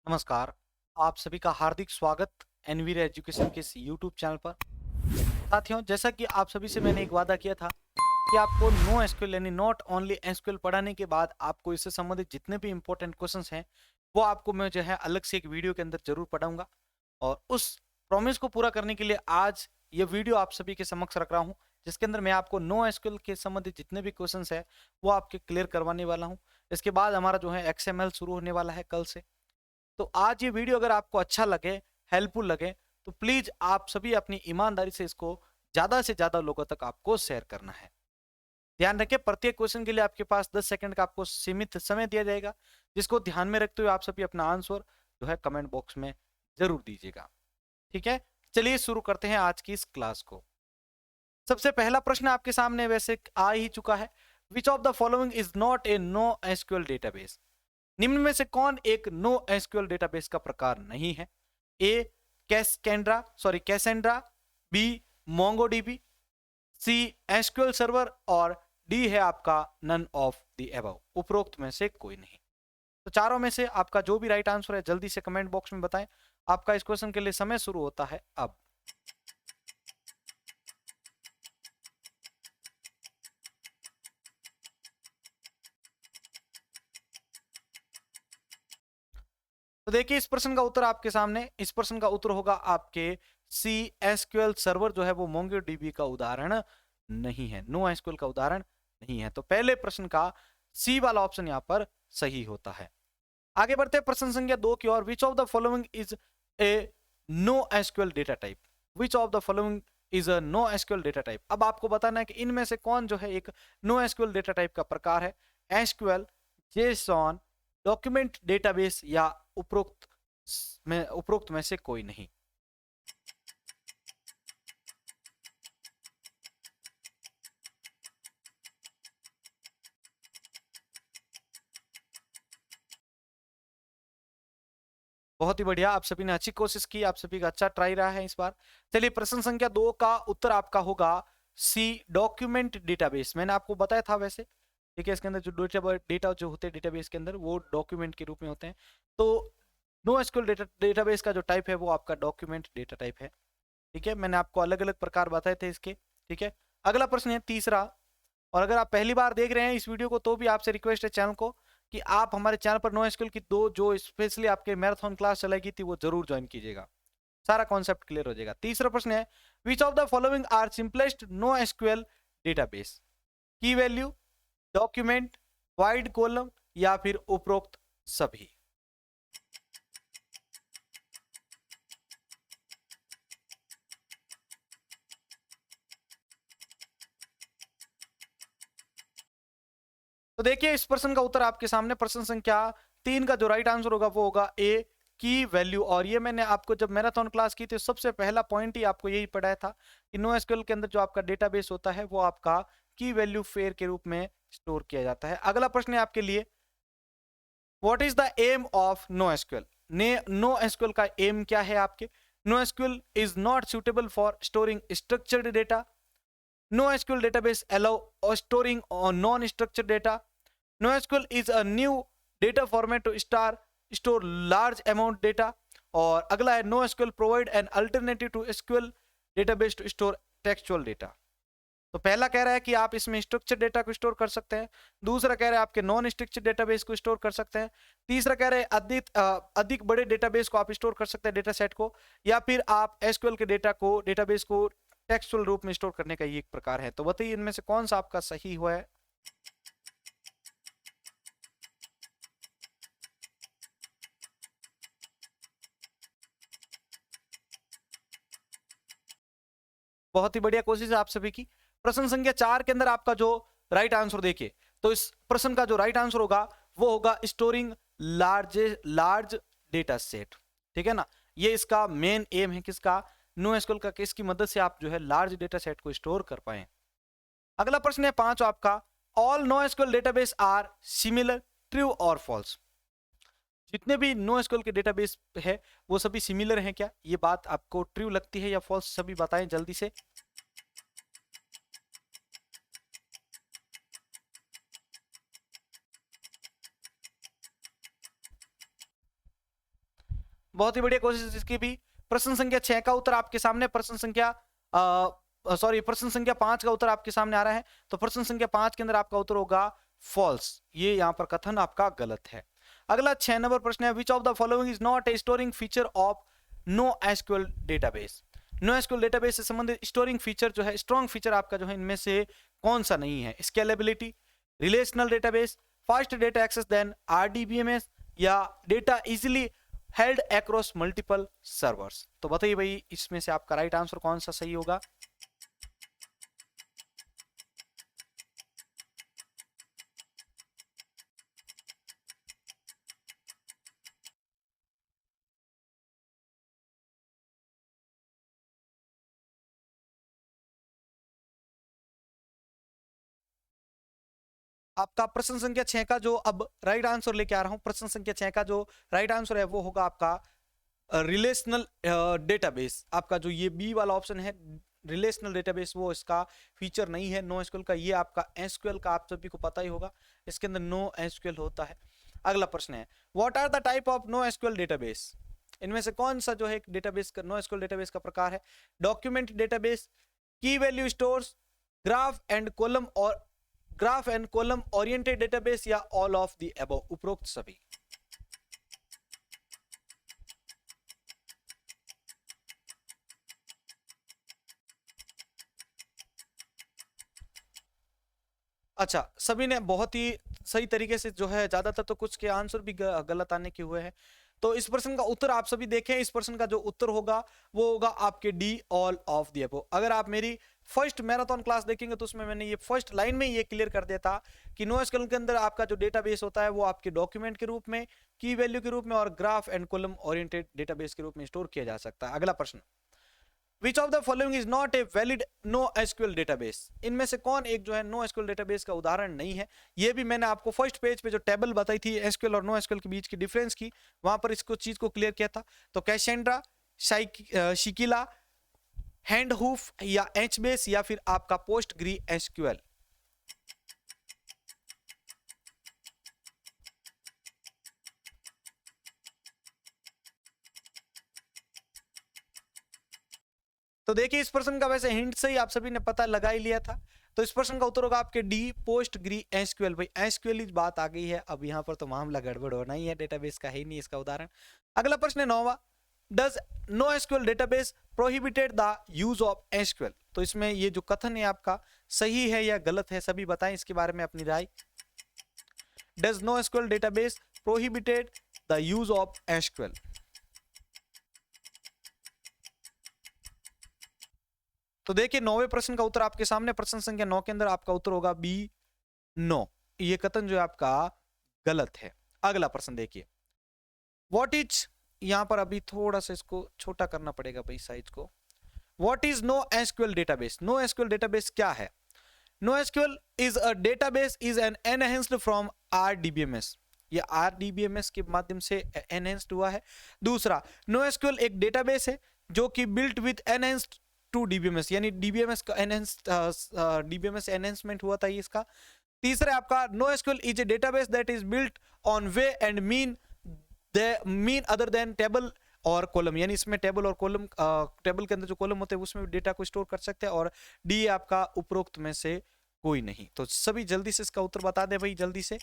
नमस्कार। आप सभी का हार्दिक स्वागत एनवीर एजुकेशन के इस यूट्यूब चैनल पर। साथियों, जैसा कि आप सभी से मैंने एक वादा किया था कि आपको नो एसक्यूएल यानी नॉट ओनली एसक्यूएल पढ़ाने के बाद आपको इससे संबंधित जितने भी इंपॉर्टेंट क्वेश्चंस हैं वो आपको मैं जो है अलग से एक वीडियो के अंदर जरूर पढ़ाऊंगा। और उस प्रॉमिस को पूरा करने के लिए आज ये वीडियो आप सभी के समक्ष रख रहा हूँ, जिसके अंदर मैं आपको नो एसक्यूएल के संबंधित जितने भी क्वेश्चंस हैं वो आपके क्लियर करवाने वाला हूँ। इसके बाद हमारा जो है एक्सएमएल शुरू होने वाला है कल से। तो आज ये वीडियो अगर आपको अच्छा लगे, हेल्पफुल लगे, तो प्लीज आप सभी अपनी ईमानदारी से इसको ज्यादा से ज्यादा लोगों तक आपको शेयर करना है। ध्यान रखें, प्रत्येक क्वेश्चन के लिए आपके पास 10 सेकंड का आपको सीमित समय दिया जाएगा, जिसको ध्यान में रखते हुए आप सभी अपना आंसर जो है कमेंट बॉक्स में जरूर दीजिएगा। ठीक है, चलिए शुरू करते हैं आज की इस क्लास को। सबसे पहला प्रश्न आपके सामने वैसे आ ही चुका है। Which of the following is not a no SQL database? निम्न में से कौन एक नो एसक्यूएल डेटाबेस का प्रकार नहीं है? ए कैसेंड्रा, बी मोंगोडीबी, सी एसक्यूएल सर्वर और डी है आपका नन ऑफ द अबव, उपरोक्त में से कोई नहीं। तो चारों में से आपका जो भी राइट आंसर है जल्दी से कमेंट बॉक्स में बताएं। आपका इस क्वेश्चन के लिए समय शुरू होता है अब। तो देखिए, इस प्रश्न का उत्तर आपके सामने, इस प्रश्न का उत्तर होगा आपके सी एसक्यूएल सर्वर जो है वो मोंगोडीबी का उदाहरण नहीं है, नो एसक्यूएल का उदाहरण नहीं है। तो पहले प्रश्न का सी वाला ऑप्शन यहां पर सही होता है। आगे बढ़ते हैं प्रश्न संख्या 2 की ओर। Which of the following is a no SQL data type? Which of the following is a no SQL data type? अब आपको बताना है कि इनमें से कौन जो है एक नो एसक्यूएल डेटा टाइप का प्रकार है। एसक्यूएल, जेसॉन, डॉक्यूमेंट डेटाबेस या उपरोक्त में से कोई नहीं। बहुत ही बढ़िया, आप सभी ने अच्छी कोशिश की, आप सभी का अच्छा ट्राई रहा है इस बार। चलिए, प्रश्न संख्या 2 का उत्तर आपका होगा सी डॉक्यूमेंट डेटाबेस। मैंने आपको बताया था वैसे, ठीक है, इसके अंदर जो डेटा जो होते हैं डेटाबेस के अंदर वो डॉक्यूमेंट के रूप में होते हैं। तो नो एसक्यूएल डेटाबेस का जो टाइप है वो आपका डॉक्यूमेंट डेटा टाइप है। ठीक है, मैंने आपको अलग अलग प्रकार बताए थे इसके। ठीक है, अगला प्रश्न है तीसरा। और अगर आप पहली बार देख रहे हैं इस वीडियो को तो भी आपसे रिक्वेस्ट है चैनल को कि आप हमारे चैनल पर नो एसक्यूएल की दो जो स्पेशली आपके मैराथन क्लास चलाई थी वो जरूर ज्वाइन कीजिएगा, सारा कॉन्सेप्ट क्लियर हो जाएगा। तीसरा प्रश्न है, which of the following are simplest no SQL database? Key value, document, wide column या फिर उपरोक्त सभी? तो देखिए, इस प्रश्न का उत्तर आपके सामने, प्रश्न संख्या 3 का जो राइट आंसर होगा वो होगा ए की वैल्यू। और ये मैंने आपको जब मैराथन क्लास की थी सबसे पहला पॉइंट ही आपको यही पढ़ाया था कि नो एसक्यूएल के अंदर जो आपका डेटाबेस होता है वो आपका की वैल्यू फेयर के रूप में स्टोर किया जाता है। अगला प्रश्न है आपके लिए, what is the aim of no SQL? No SQL का एम क्या है आपके? No SQL is not suitable for storing structured data. No SQL database allow storing non structured data. NoSQL is a new data format to store large amount data। और अगला है NoSQL provide an alternative to SQL database to store textual data। तो पहला कह रहा है कि आप इसमें स्ट्रक्चर डेटा को स्टोर कर सकते हैं, दूसरा कह रहा है आपके नॉन स्ट्रक्चर डेटाबेस को स्टोर कर सकते हैं, तीसरा कह रहे हैं अधिक बड़े डेटाबेस को आप स्टोर कर सकते हैं, डेटा सेट को, या फिर आप एसक्यूएल के डेटाबेस को टेक्सचुअल रूप में स्टोर करने का ये एक प्रकार है। तो बताइए इनमें से कौन सा आपका सही हुआ है? बहुत ही बढ़िया कोशिश है आप सभी की। प्रश्न संख्या 4 के अंदर आपका जो राइट आंसर देखिए, तो इस प्रश्न का जो राइट आंसर होगा वो होगा स्टोरिंग लार्ज डेटा सेट। ठीक है ना, ये इसका मेन एम है किसका? नो एसक्यूएल का, किसकी मदद से आप जो है लार्ज डेटा सेट को स्टोर कर पाए। अगला प्रश्न है 5 आपका, all no SQL database are similar, true और फॉल्स? जितने भी नो एसक्यूएल के डेटाबेस है वो सभी सिमिलर हैं क्या? ये बात आपको ट्रू लगती है या फॉल्स? सभी बताएं जल्दी से। बहुत ही बढ़िया कोशिश इसकी भी। प्रश्न संख्या 6 का उत्तर आपके सामने, प्रश्न संख्या प्रश्न संख्या 5 का उत्तर आपके सामने आ रहा है। तो प्रश्न संख्या 5 के अंदर आपका उत्तर होगा फॉल्स, ये यहाँ पर कथन आपका गलत है। अगला 6 नंबर प्रश्न है, which of the following is not a storing feature of no SQL database. No SQL database से संबंधित स्टोरिंग फीचर जो है, स्ट्रॉन्ग फीचर आपका जो है, इनमें से कौन सा नहीं है? Scalability, relational database, fast data access then RDBMS, या data easily held across multiple servers. तो बताइए भाई इसमें से आपका राइट आंसर कौन सा सही होगा? आपका प्रश्न संख्या 6 का जो अब राइट आंसर लेके आ रहा हूं, प्रश्न संख्या 6 का जो राइट आंसर है वो होगा आपका रिलेशनल डेटाबेस। आपका जो ये बी वाला ऑप्शन है रिलेशनल डेटाबेस, वो इसका फीचर नहीं है नो एसक्यूएल का। ये आपका एसक्यूएल का आप सभी को पता ही होगा, इसके अंदर नो एसक्यूएल होता है। अगला प्रश्न है, what are the type of no SQL database? इनमें से कौन सा जो है डेटाबेस का, नो एसक्यूएल डेटाबेस का प्रकार है? Document database, key value stores, graph and column और graph and column oriented database, या ऑल ऑफ द अबव, उपरोक्त सभी। अच्छा, सभी ने बहुत ही सही तरीके से जो है, ज्यादातर तो कुछ के आंसर भी गलत आने के हुए हैं। तो इस प्रश्न का उत्तर आप सभी देखें, इस प्रश्न का जो उत्तर होगा वो होगा आपके D, all of the above. अगर आप मेरी फर्स्ट मैराथन क्लास देखेंगे तो उसमें मैंने ये फर्स्ट लाइन में ये क्लियर कर दिया था कि नो एसक्यूएल के अंदर आपका जो डेटाबेस होता है वो आपके डॉक्यूमेंट के रूप में, की वैल्यू के रूप में और graph and column oriented database के रूप में स्टोर किया जा सकता है। अगला प्रश्न, Which of the following is not a valid NoSQL database? इनमें से कौन एक जो है NoSQL database का उदाहरण नहीं है? ये भी मैंने आपको फर्स्ट पेज पे जो टेबल बताई थी SQL और NoSQL के बीच की डिफरेंस की, वहां पर इसको चीज को क्लियर किया था। तो कैसेंड्रा, शिकिला, हैंडहूफ, या एचबेस, या फिर आपका पोस्टग्री एसक्यूएल। तो देखिए इस प्रश्न का वैसे हिंट से ही आप सभी ने पता लगा ही लिया था। तो इस प्रश्न का उत्तर होगा आपके डी, पोस्टग्री एसक्यूएल। भाई एसक्यूएल की बात आ गई है, अब यहाँ पर तो मामला गड़बड़ होना ही है, डेटाबेस का है ही नहीं इसका उदाहरण। अगला प्रश्न है 9वां, does no SQL database prohibited the use of SQL? तो इसमें ये जो कथन है आपका सही है या गलत है, सभी बताएं इसके बारे में अपनी राय। Does no SQL database prohibited the use of SQL? तो देखिए 9वें प्रश्न का उत्तर आपके सामने, प्रश्न संख्या 9 के अंदर आपका उत्तर होगा बी, नो। ये कथन जो है आपका गलत है। अगला प्रश्न देखिए, व्हाट इज, यहां पर अभी थोड़ा सा इसको छोटा करना पड़ेगा भाई साइज को। What is no SQL database? No SQL database क्या है? No SQL is a database is an enhanced from RDBMS. ये आरडीबीएमएस के माध्यम से एनहेंस्ड हुआ है। दूसरा, नो एसक्यूएल एक डेटाबेस है जो कि built with enhanced to DBMS, यानी डीबीएमएस का डीबीएमएस एनहेंसमेंट हुआ था ये इसका। तीसरा आपका, no SQL is a database that is built on way and mean other than table और कॉलम, यानी इसमें टेबल और कॉलम, टेबल के अंदर जो कॉलम होते हैं उसमें भी डेटा को स्टोर कर सकते हैं। और डी आपका उपरोक्त में से कोई नहीं। तो सभी जल्दी से इसका उत्तर बता दे भाई, जल्दी से।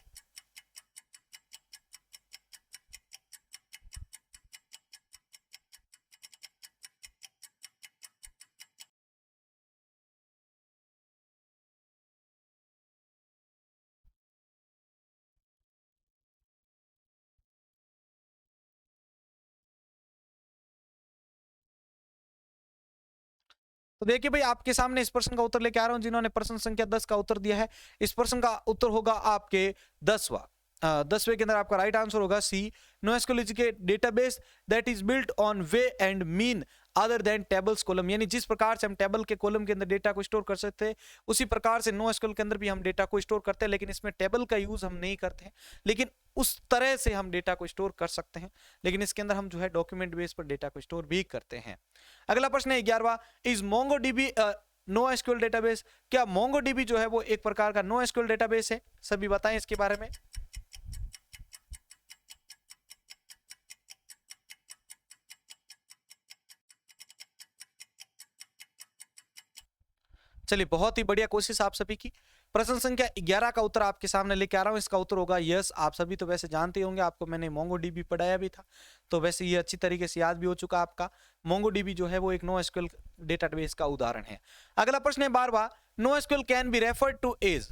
तो देखिए भाई आपके सामने इस प्रश्न का उत्तर लेके आ रहा हूं, जिन्होंने प्रश्न संख्या 10 का उत्तर दिया है। इस प्रश्न का उत्तर होगा आपके 10वां। 10वें के अंदर आपका राइट आंसर होगा C, no SQL is a database that is built on way and mean other than tables column. यानी जिस प्रकार से हम टेबल के कॉलम के अंदर डेटा को स्टोर कर सकते हैं, उसी प्रकार से नो एसक्यूएल के अंदर भी हम डेटा को स्टोर करते हैं, लेकिन इसमें टेबल का यूज हम नहीं करते हैं, लेकिन उस तरह से हम डेटा को स्टोर कर सकते हैं। लेकिन इसके अंदर हम जो है डॉक्यूमेंट बेस पर डेटा को स्टोर भी करते हैं। अगला प्रश्न है 11वां, is MongoDB no SQL database? क्या मोंगोडीबी जो है वो एक प्रकार का नो एसक्यूएल डेटाबेस है? सभी बताएं इसके बारे में। चलिए, बहुत ही बढ़िया कोशिश आप सभी की। प्रश्न संख्या 11 का उत्तर आपके सामने लेके आ रहा हूं। इसका उत्तर होगा यस। आप सभी तो वैसे जानते होंगे, आपको मैंने मोंगोडीबी पढ़ाया भी था, तो वैसे ये अच्छी तरीके से याद भी हो चुका आपका। मोंगोडीबी जो है वो एक नो एसक्यूएल डेटाबेस का उदाहरण है। अगला प्रश्न है 12वां, no SQL can be referred to as.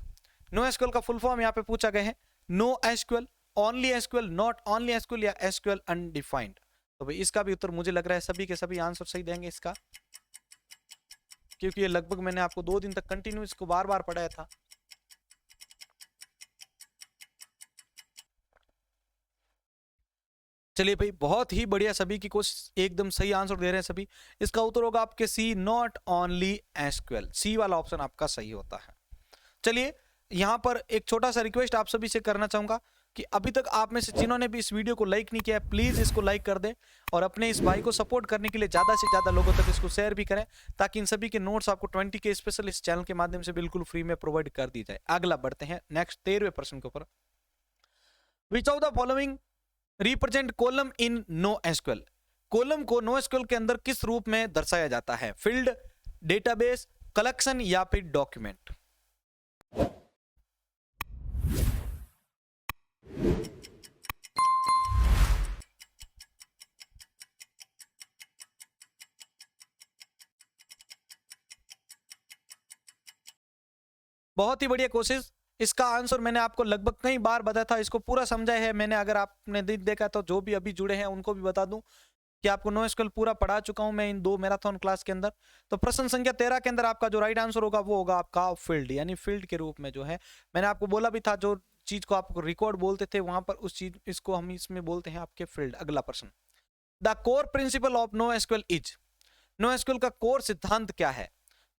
No SQL का फुल फॉर्म यहाँ पे पूछा गया है। No SQL, only SQL, not only SQL या एसक्यूएल अनडिफाइंड। तो भाई इसका भी उत्तर मुझे लग रहा है सभी के सभी आंसर सही देंगे इसका, क्योंकि ये लगभग मैंने आपको 2 दिन तक कंटिन्यू इसको बार बार पढ़ाया था। चलिए भाई, बहुत ही बढ़िया, सभी की कोशिश, एकदम सही आंसर दे रहे हैं सभी। इसका उत्तर होगा आपके सी, नॉट ओनली एसक्यूएल। सी वाला ऑप्शन आपका सही होता है। चलिए, यहां पर एक छोटा सा रिक्वेस्ट आप सभी से करना चाहूंगा कि अभी तक आप में से जिन्होंने भी इस वीडियो को लाइक नहीं किया है, प्लीज इसको लाइक कर दें और अपने इस भाई को सपोर्ट करने के लिए ज्यादा से ज्यादा लोगों तक इसको शेयर भी करें, ताकि इन सभी के नोट्स आपको 20 के स्पेशल इस चैनल के माध्यम से बिल्कुल फ्री में प्रोवाइड कर दी जाए। अगला बढ़ते हैं नेक्स्ट 13वें प्रश्न के ऊपर। Which of the following represent column in no SQL. Column को नो एसक्यूएल के अंदर किस रूप में दर्शाया जाता है? फील्ड, डेटाबेस, कलेक्शन या फिर डॉक्यूमेंट? बहुत ही बढ़िया कोशिश। इसका आंसर मैंने आपको लगभग कई बार बताया था, इसको पूरा समझा है मैंने। अगर आपने देखा तो जो भी अभी जुड़े हैं उनको भी बता दूं कि आपको नो एसक्यूएल पूरा पढ़ा चुका हूं मैं इन 2 मैराथन क्लास के अंदर। तो प्रश्न संख्या 13 के अंदर आपका जो राइट आंसर होगा वो होगा आपका फील्ड, यानी फील्ड के रूप में जो है। मैंने आपको बोला भी था, जो चीज को आप रिकॉर्ड बोलते थे वहां पर उस चीज इसको हम इसमें बोलते हैं आपके फील्ड। अगला प्रश्न, the core principle of no SQL is. No SQL का कोर सिद्धांत क्या है?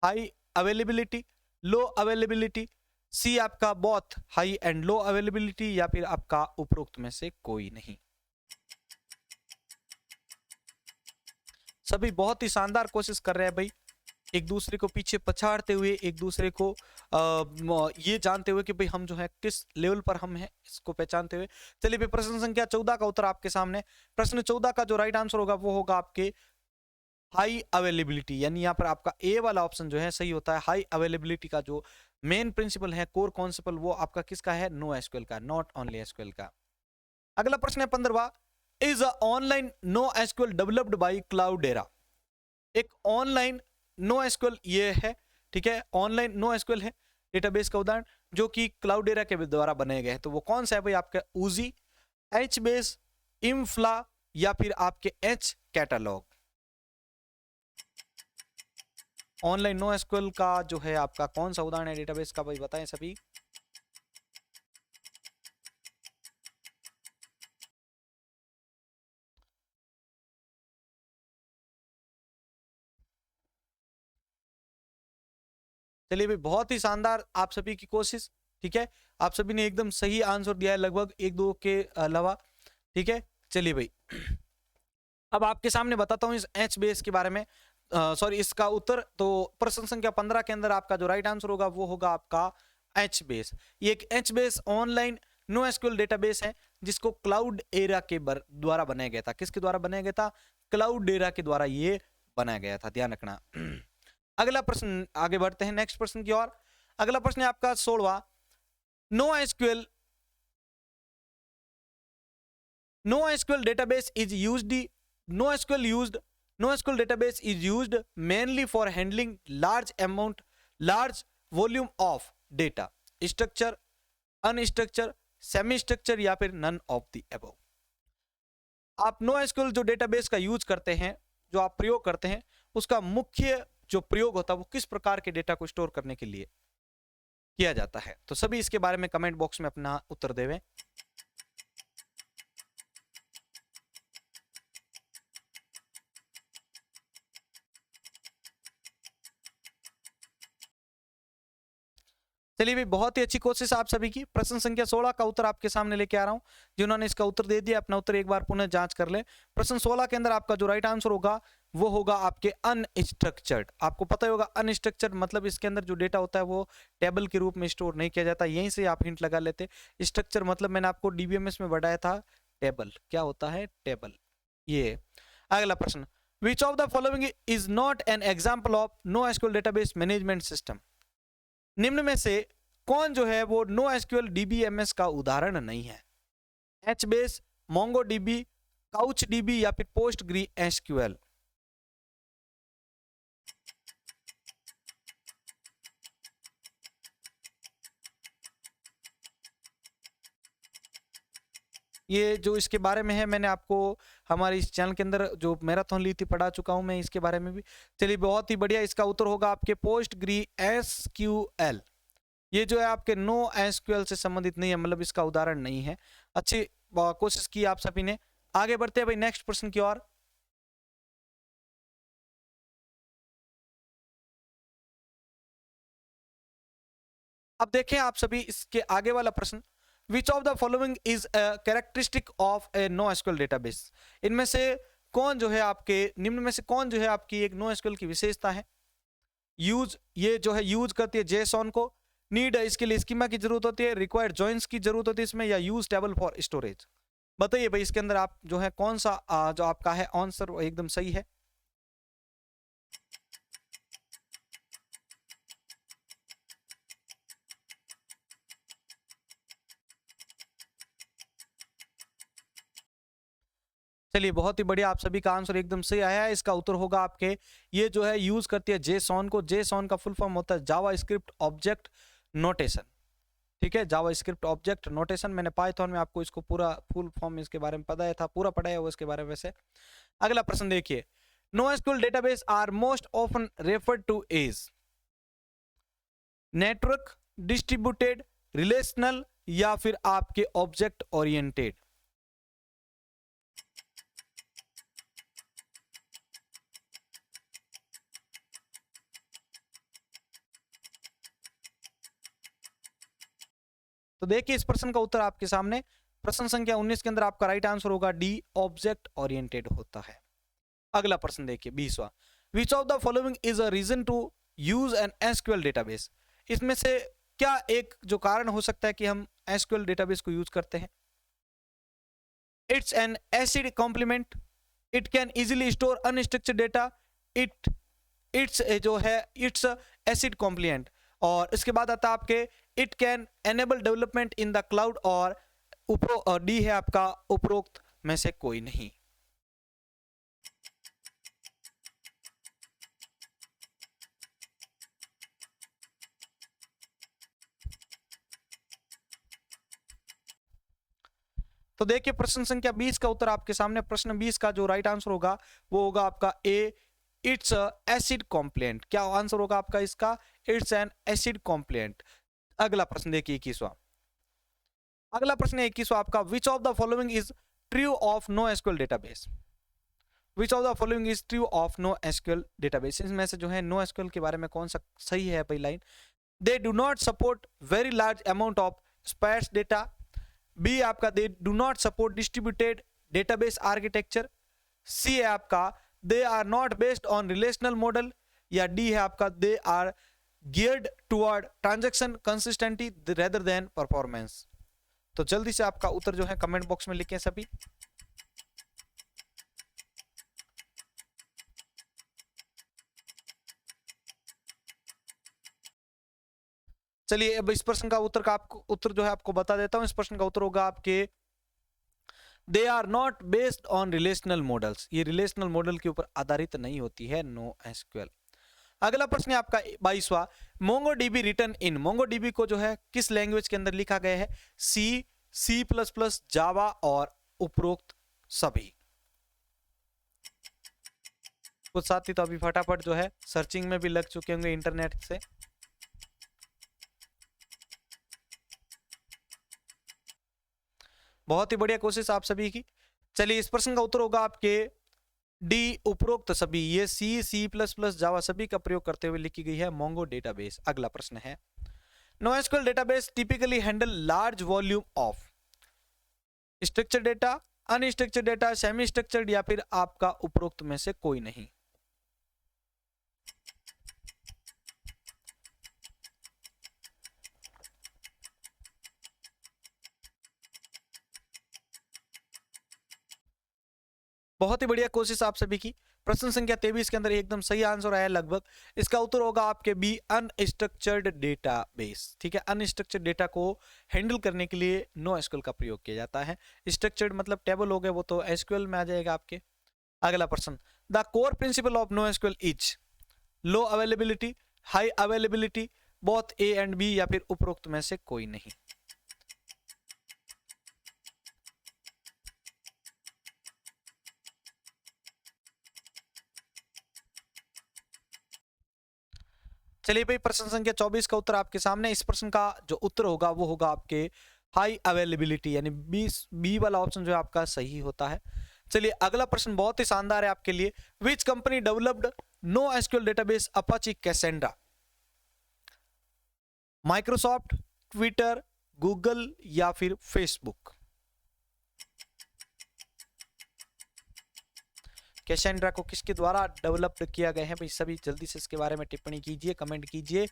High availability, low availability, C आपका both high and low availability, या फिर आपका उपरोक्त में से कोई नहीं। सभी बहुत ही शानदार कोशिश कर रहे हैं भाई, एक दूसरे को पीछे पछाड़ते हुए, एक दूसरे को ये जानते हुए कि भाई हम जो है किस लेवल पर हम हैं, इसको पहचानते हुए। चलिए भाई, प्रश्न संख्या 14 का उत्तर आपके सामने। प्रश्न 14 का जो राइट आंसर होगा वो होगा आपके हाई अवेलेबिलिटी, यानी यहाँ पर आपका ए वाला ऑप्शन जो है सही होता है। हाई अवेलेबिलिटी का जो मेन प्रिंसिपल है, कोर कॉन्सेप्ट, वो आपका किसका है? नो एसक्यूएल का, नॉट ओनली एसक्यूएल का। अगला प्रश्न है 15वां, is a online no SQL developed by Cloudera. एक ऑनलाइन नो एसक्यूएल ये है, ठीक है, ऑनलाइन नो एसक्यूएल है डेटाबेस का उदाहरण, जो कि क्लाउडेरा के द्वारा बनाए गए हैं। तो वो कौन सा है भाई? आपका ऊजी, एच बेस, इम्फ्ला, या फिर आपके H catalog. Online no SQL का जो है आपका कौन सा उदाहरण है डेटाबेस का भाई? बताएं सभी। चलिए भाई, बहुत ही शानदार आप सभी की कोशिश, ठीक है। आप सभी ने एकदम सही आंसर दिया है, लगभग 1-2 के अलावा, ठीक है। चलिए भाई, अब आपके सामने बताता हूं इस एच बेस के बारे में, सॉरी इसका उत्तर। तो प्रश्न संख्या 15 के अंदर आपका जो राइट आंसर होगा वो होगा आपका एच बेस। ये एक H base online no SQL database है, जिसको क्लाउड एरा के द्वारा बनाया गया था। किसके द्वारा बनाया गया था? क्लाउड एरा के द्वारा ये बनाया गया था, ध्यान रखना। अगला प्रश्न, आगे बढ़ते हैं नेक्स्ट प्रश्न की ओर। अगला प्रश्न है आपका 16वां, no SQL database is used no SQL database is used mainly for handling large volume of data, structure, unstructured, semi structured, या फिर none of the above। आप नो एसक्यूएल जो डेटाबेस का यूज करते हैं, जो आप प्रयोग करते हैं, उसका मुख्य जो प्रयोग होता है वो किस प्रकार के डेटा को स्टोर करने के लिए किया जाता है? तो सभी इसके बारे में कमेंट बॉक्स में अपना उत्तर देवें। चलिए भाई, बहुत ही अच्छी कोशिश आप सभी की। प्रश्न संख्या 16 का उत्तर आपके सामने लेके आ रहा हूं। जिन्होंने इसका उत्तर दे दिया, अपना उत्तर एक बार पुनः जांच कर ले। प्रश्न 16 के अंदर आपका जो राइट आंसर होगा वो होगा आपके अनस्ट्रक्चर्ड। आपको पता ही होगा अनस्ट्रक्चर्ड मतलब इसके अंदर जो डेटा होता है वो टेबल के रूप में स्टोर नहीं किया जाता। यहीं से आप हिंट लगा लेते। स्ट्रक्चर मतलब मैंने आपको डीबीएमएस में बताया था, टेबल। क्या होता है? टेबल। ये अगला प्रश्न, which of the following is not an example of no SQL database management system. निम्न में से कौन जो है वो नो एसक्यूएल डीबीएमएस का उदाहरण नहीं है? H base, Mongo dB, couch dB या फिर पोस्ट ग्री एसक्यूएल। ये जो इसके बारे में है मैंने आपको हमारे इस चैनल के अंदर जो मैराथन ली थी पढ़ा चुका हूं मैं इसके बारे में भी। चलिए बहुत ही बढ़िया, इसका उत्तर होगा आपके पोस्ट ग्री एसक्यूएल। ये जो है आपके नो एसक्यूएल से संबंधित नहीं है, मतलब इसका उदाहरण नहीं है। अच्छी कोशिश की आप सभी ने। आगे बढ़ते हैं भाई नेक्स्ट प्रश्न की ओर। अब देखें आप सभी इसके आगे वाला प्रश्न, which of the following is characteristic of a no SQL database. इनमें से कौन जो है आपके, निम्न में से कौन जो है आपकी एक नो एसक्यूएल की विशेषता है? यूज, ये जो है यूज करती है जेसॉन को। नीड है, इसके लिए स्कीमा की जरूरत होती है। रिक्वायर्ड जॉइंस की जरूरत होती है इसमें, या यूज टेबल फॉर स्टोरेज। बताइए भाई इसके अंदर आप जो है कौन सा जो आपका है आंसर वो एकदम सही है? चलिए बहुत ही बढ़िया, आप सभी का आंसर एकदम सही आया है। इसका उत्तर होगा आपके, ये जो है यूज करती है जेसॉन को। जेसॉन का फुल फॉर्म होता है जावा स्क्रिप्ट ऑब्जेक्ट नोटेशन। ठीक है, जावा स्क्रिप्ट ऑब्जेक्ट नोटेशन। मैंने पाइथन में आपको इसको पूरा फुल फॉर्म इसके बारे में पढ़ाया था, पूरा पढ़ाया हुआ इसके बारे में वैसे। अगला प्रश्न देखिए, no SQL database are most often referred to as network, distributed, relational या फिर आपके ऑब्जेक्ट ओरिएंटेड। तो देखिए इस प्रश्न का उत्तर आपके सामने, प्रश्न संख्या 19 के अंदर आपका राइट आंसर होगा डी, ऑब्जेक्ट ओरिएंटेड होता है। अगला प्रश्न देखिए 20वां, which of the following is a reason to use an SQL database. इसमें से क्या एक जो कारण हो सकता है कि हम एसक्यूएल डेटाबेस को यूज करते हैं? It's an ACID compliment, it can easily store unstructured data, it's जो है इट्स एसिड कॉम्प्लिएंट, और इसके बाद आता है आपके it can enable development in the cloud, और डी है आपका उपरोक्त में से कोई नहीं। तो देखिए प्रश्न संख्या 20 का उत्तर आपके सामने। प्रश्न 20 का जो राइट आंसर होगा वो होगा आपका ए, इट्स एसिड कॉम्प्लिएंट। क्या आंसर होगा आपका इसका? It's an ACID compliant. अगला प्रश्न देखिए 21वां। अगला प्रश्न है 21वां आपका, which of the following is true of no SQL database. Which of the following is true of no SQL database. इसमें से जो है नो एसक्यूएल के बारे में कौन सा सही है? पहली line, they do not support very large amount of sparse data. B आपका, they do not support distributed database architecture. C है आपका, they are not based on relational model. या डी है आपका, they are geared toward transaction consistency rather than performance. तो जल्दी से आपका उत्तर जो है कमेंट बॉक्स में लिखें सभी। चलिए अब इस प्रश्न का उत्तर का आपको उत्तर जो है आपको बता देता हूं। इस प्रश्न का उत्तर होगा आपके, they are not based on relational models. ये रिलेशनल मॉडल के ऊपर आधारित नहीं होती है नो एसक्यूएल। अगला प्रश्न है आपका 22वां, मोंगो डीबी रिटर्न इन। मोंगो डीबी को जो है किस लैंग्वेज के अंदर लिखा गया है? सी, सी प्लस प्लस, जावा और उपरोक्त सभी। कुछ साथी तो अभी फटाफट जो है सर्चिंग में भी लग चुके होंगे इंटरनेट से। बहुत ही बढ़िया कोशिश आप सभी की। चलिए इस प्रश्न का उत्तर होगा आपके डी, उपरोक्त सभी। ये सी, सी प्लस प्लस, जावा सभी का प्रयोग करते हुए लिखी गई है मोंगो डेटाबेस। अगला प्रश्न है, NoSQL database typically handle large volume of structured data, unstructured data, semi structured या फिर आपका उपरोक्त में से कोई नहीं। बहुत ही बढ़िया कोशिश आप सभी की। प्रश्न संख्या 23 के अंदर एकदम सही आंसर आया लगभग। इसका उत्तर होगा आपके बी, अनस्ट्रक्चर्ड डेटाबेस। ठीक है, अनस्ट्रक्चर्ड डेटा को हैंडल करने के लिए नो एसक्यूएल का प्रयोग किया जाता है। स्ट्रक्चर्ड मतलब टेबल हो गए, वो तो एसक्यूएल में आ जाएगा आपके। अगला प्रश्न, the core principle of no SQL is low availability, high availability, both A and B, या फिर उपरोक्त में से कोई नहीं। चलिए भाई, प्रश्न संख्या 24 का उत्तर आपके सामने। इस प्रश्न का जो उत्तर होगा वो होगा आपके हाई अवेलेबिलिटी, यानी बी वाला ऑप्शन जो है आपका सही होता है। चलिए अगला प्रश्न बहुत ही शानदार है आपके लिए। Which company developed no SQL database Apache Cassandra? Microsoft, Twitter, Google, या फिर फेसबुक? कैसेंड्रा को किसके द्वारा डेवलप्ड किया गया है भाई? सभी जल्दी से इसके बारे में टिप्पणी कीजिए, कमेंट कीजिए।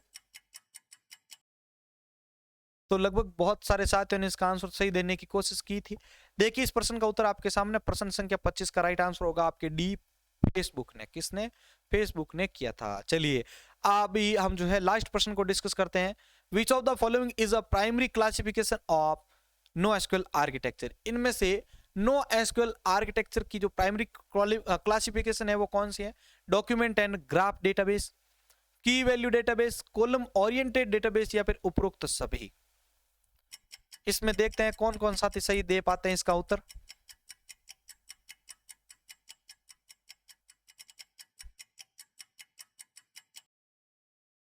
तो लगभग बहुत सारे साथियों ने इसका आंसर सही देने की कोशिश की थी। देखिए इस प्रश्न का उत्तर आपके सामने। प्रश्न संख्या 25 का राइट आंसर होगा आपके डी, फेसबुक ने। किसने? फेसबुक ने किया था। चलिए अभी हम जो है लास्ट प्रश्न को डिस्कस करते हैं। Which of the following is a primary classification of no SQL architecture? इनमें से नो एसक्यूएल आर्किटेक्चर की जो प्राइमरी क्लासिफिकेशन है वो कौन सी है? Document and graph database, key value database, column oriented database, या फिर उपरोक्त सभी? इसमें देखते हैं कौन कौन साथी सही दे पाते हैं इसका उत्तर।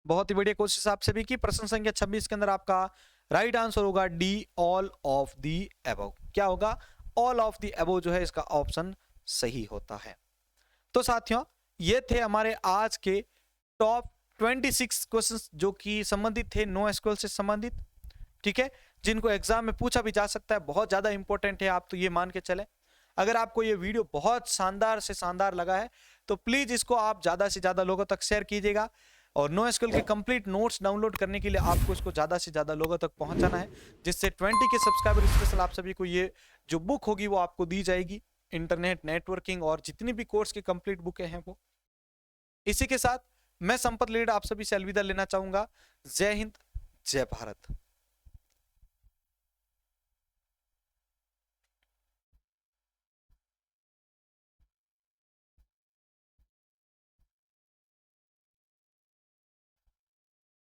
बहुत ही बढ़िया कोशिश आप सभी की। प्रश्न संख्या 26 के अंदर आपका राइट आंसर होगा D, all of the above. क्या होगा? ऑल ऑफ दी अबव जो है इसका ऑप्शन सही होता है। तो साथियों ये थे हमारे आज के टॉप 26 क्वेश्चंस जो कि संबंधित थे नो एसक्यूएल से संबंधित। ठीक है, जिनको एग्जाम में पूछा भी जा सकता है, बहुत ज्यादा इंपॉर्टेंट है, आप तो ये मान के चले। अगर आपको ये वीडियो बहुत शानदार से शानदार लगा है तो प्लीज इसको आप ज्यादा से ज्यादा लोगों तक शेयर कीजिएगा। और नो एसक्यूएल के कंप्लीट नोट्स डाउनलोड करने के लिए आपको इसको ज्यादा से ज्यादा लोगों तक पहुंचाना है, जिससे 20 के सब्सक्राइबर स्पेशल आप सभी को ये जो बुक होगी वो आपको दी जाएगी। इंटरनेट नेटवर्किंग और जितनी भी कोर्स की कंप्लीट बुकें हैं वो। इसी के साथ मैं संपत लीड आप सभी से अलविदा लेना चाहूंगा। जय हिंद, जय भारत।